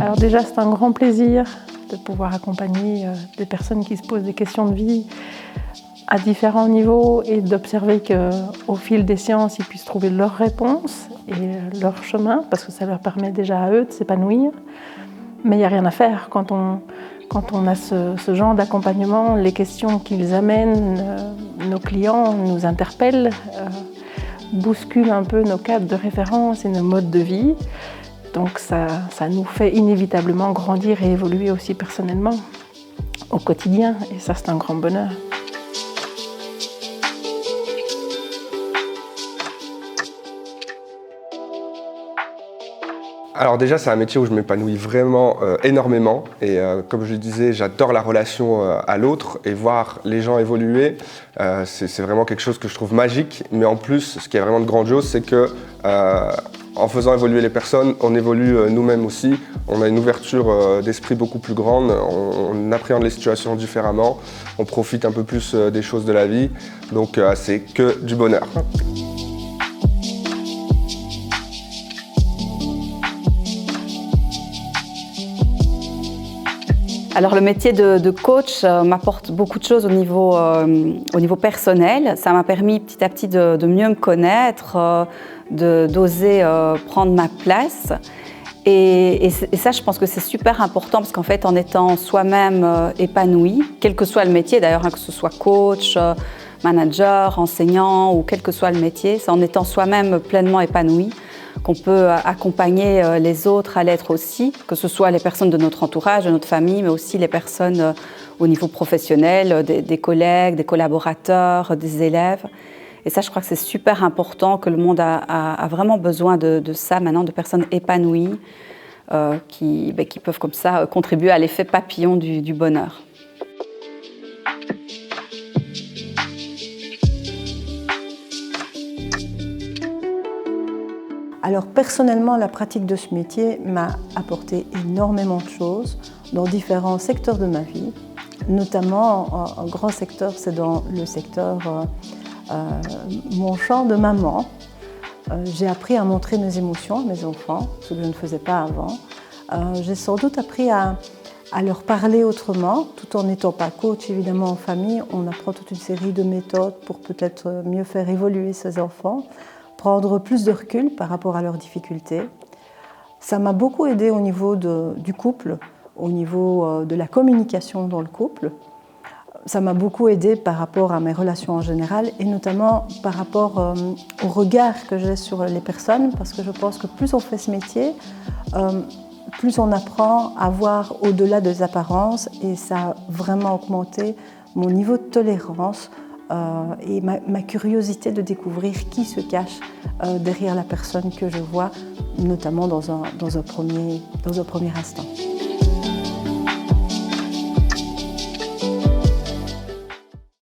Alors déjà, c'est un grand plaisir de pouvoir accompagner des personnes qui se posent des questions de vie à différents niveaux et d'observer qu'au fil des séances, ils puissent trouver leurs réponses et leur chemin, parce que ça leur permet déjà à eux de s'épanouir. Mais il n'y a rien à faire quand on a ce genre d'accompagnement. Les questions qu'ils amènent, nos clients nous interpellent, bousculent un peu nos cadres de référence et nos modes de vie. Donc ça nous fait inévitablement grandir et évoluer aussi personnellement au quotidien. Et ça, c'est un grand bonheur. Alors déjà, c'est un métier où je m'épanouis vraiment énormément et comme je le disais, j'adore la relation à l'autre et voir les gens évoluer, c'est vraiment quelque chose que je trouve magique. Mais en plus, ce qui est vraiment de grandiose, c'est que en faisant évoluer les personnes, on évolue nous-mêmes aussi. On a une ouverture d'esprit beaucoup plus grande, on appréhende les situations différemment, on profite un peu plus des choses de la vie. Donc c'est que du bonheur. Alors le métier de coach m'apporte beaucoup de choses au niveau personnel. Ça m'a permis petit à petit de mieux me connaître, d'oser prendre ma place. Et ça, je pense que c'est super important parce qu'en fait, en étant soi-même épanoui, quel que soit le métier d'ailleurs, que ce soit coach, manager, enseignant ou quel que soit le métier, c'est en étant soi-même pleinement épanoui qu'on peut accompagner les autres à l'être aussi, que ce soit les personnes de notre entourage, de notre famille, mais aussi les personnes au niveau professionnel, des collègues, des collaborateurs, des élèves. Et ça, je crois que c'est super important, que le monde a vraiment besoin de ça maintenant, de personnes épanouies qui peuvent comme ça contribuer à l'effet papillon du bonheur. Alors personnellement, la pratique de ce métier m'a apporté énormément de choses dans différents secteurs de ma vie. Notamment, un grand secteur, c'est dans le secteur mon champ de maman. J'ai appris à montrer mes émotions à mes enfants, ce que je ne faisais pas avant. J'ai sans doute appris à leur parler autrement, tout en n'étant pas coach évidemment en famille. On apprend toute une série de méthodes pour peut-être mieux faire évoluer ses enfants, prendre plus de recul par rapport à leurs difficultés. Ça m'a beaucoup aidé au niveau du couple, au niveau de la communication dans le couple. Ça m'a beaucoup aidé par rapport à mes relations en général et notamment par rapport au regard que j'ai sur les personnes, parce que je pense que plus on fait ce métier, plus on apprend à voir au-delà des apparences et ça a vraiment augmenté mon niveau de tolérance et ma curiosité de découvrir qui se cache derrière la personne que je vois, notamment dans un premier instant.